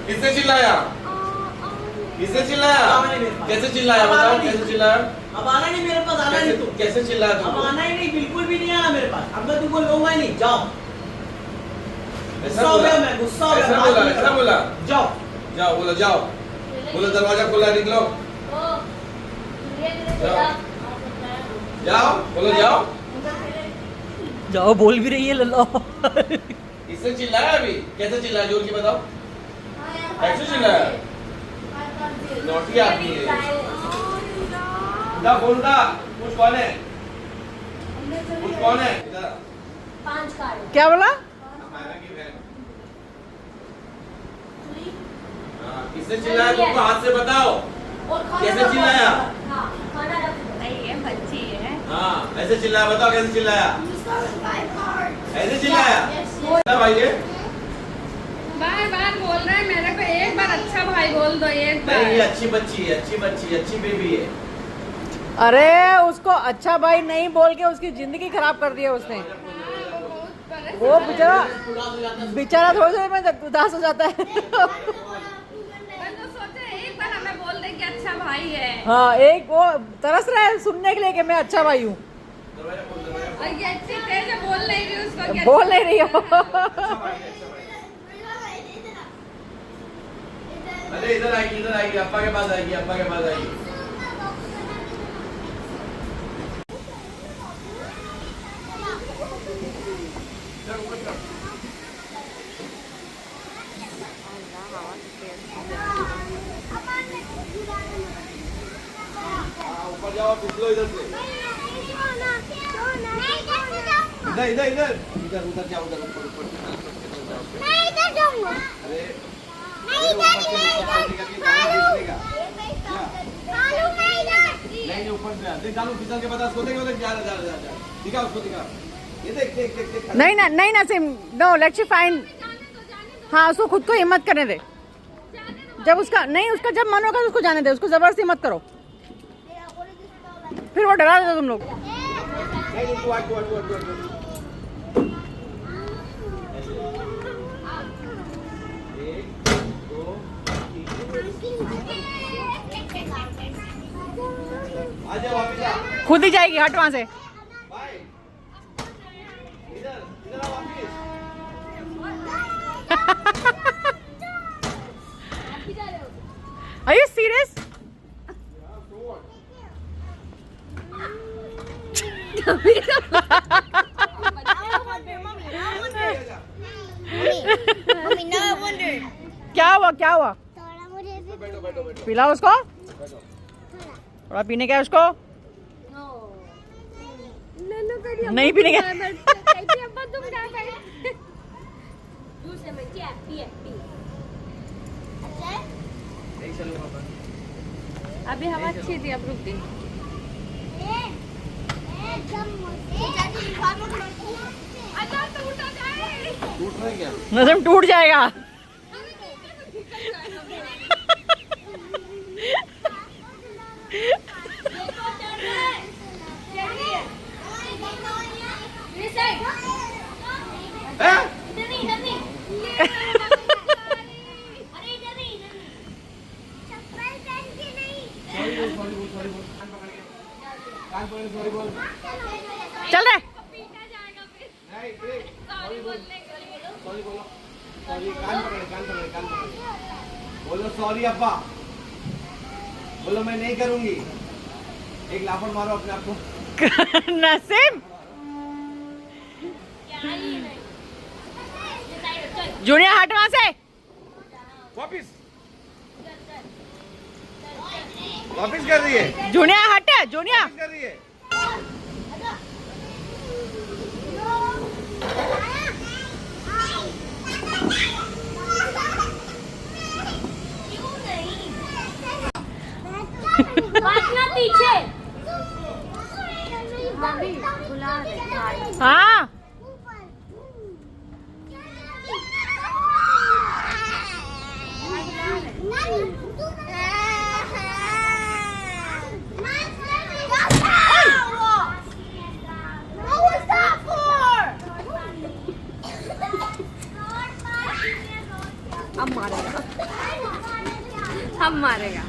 किसने चिल्लाया? किसने चिल्लाया? कैसे चिल्लाया बताओ, कैसे चिल्लाया? अब आना नहीं मेरे पास, आना नहीं तू। कैसे चिल्लाया अब तुमको? आना ही नहीं, बिल्कुल भी नहीं आना मेरे पास। अब मैं तुमको लूंगा ही नहीं, जाओ। ऐसा गुस्सा हो बोला? गया मैं, गुस्सा हो गया। ऐसा बोला? ऐसा बोला? जाओ जाओ, बोलो जाओ, बोलो दरवाजा खुला, निकलो जाओ, बोलो जाओ। जाओ बोल भी रही है लल्ला। किसने चिल्लाया अभी? कैसे चिल्लाया जोर की बताओ? कैसे चिल्लाया? नोटी आदमी है। उठा फोन उठा, कुछ कौन है? कुछ कौन है? इधर आ। क्या बोला? हमारा की बहन। हाँ, किसने चिल्लाया तुमको? हाथ से बताओ, कैसे चिल्लाया? बच्ची है। हाँ, ऐसे चिल्लाया, बताओ कैसे चिल्लाया? ऐसे चिल्लाया? भाई ये बार बार बोल रहा है मेरे को, एक बार अच्छा भाई बोल दो, एक बार। नहीं, ये अच्छी बच्ची है, अच्छी बच्ची, अच्छी बेबी है। अरे उसको अच्छा भाई नहीं बोल के उसकी जिंदगी खराब कर दी है उसने। वो बेचारा बेचारा थोड़ी देर में उदास हो जाता है। मैं तो सोचा एक बार हमें बोल दे कि अच्छा भाई है। हाँ, एक वो तरस रहा है सुनने के लिए कि मैं अच्छा भाई हूँ। और ये अच्छी तेज है, बोल नहीं रही उसको कि बोल नहीं रही हो। अरे इधर आएगी, इधर आएगी, अप्पा के पास आएगी, अप्पा के पास आएगी। ऊपर जाओ, पिछलो इधर से। इधर इधर इधर इधर उधर जाओ, उधर ऊपर ऊपर मैं इधर जाऊंगा। अरे मैं इधर नहीं, नहीं ऊपर से देख, डालो फिसल के बता उसको, देख उधर जा जा जा जा, दिखा उसको, दिखा ये, देख देख देख देख। नहीं ना, नहीं नसीम, नो लेट्स फाइन। हाँ, उसको खुद को हिम्मत करने दे। जब उसका नहीं, उसका जब मन होगा तो उसको जाने दे, उसको जबरदस्ती मत करो, फिर वो डरा देगा तुम लोग। नहीं तू आ, तू आ, तू आ, तू आ, तू आ। एक, दो, तीन, आ जाओ वापस आ। खुद ही जाएगी, हट वहां से। बाय। इधर इधर आ वापस। Are you serious? Mummy no wonder. क्या हुआ, क्या हुआ? थोड़ा मुझे भी बैठो बैठो बैठो पिलाओ उसको, बैठो। थोड़ा पीने का है उसको। नहीं पीने का। नहीं चलूंगा बस। अभी हवा अच्छी थी, अब रुक गई। टूट रहा है क्या? नजम टूट जाएगा। सॉरी बोल। चल रहे। नहीं देख, सॉरी बोल, सॉरी बोलो, सॉरी, कान पकड़े, कान पकड़े, कान पकड़े, बोलो सॉरी अब्बा, बोलो मैं नहीं करूंगी। एक लाफड़ मारो अपने आप को। नसीम, जूनिया हट वहां से। वापिस वापिस कर रही है, जूनिया हट, जूनिया। वापिस कर रही है। पीछे हाँ, अब मारेगा, अब मारेगा।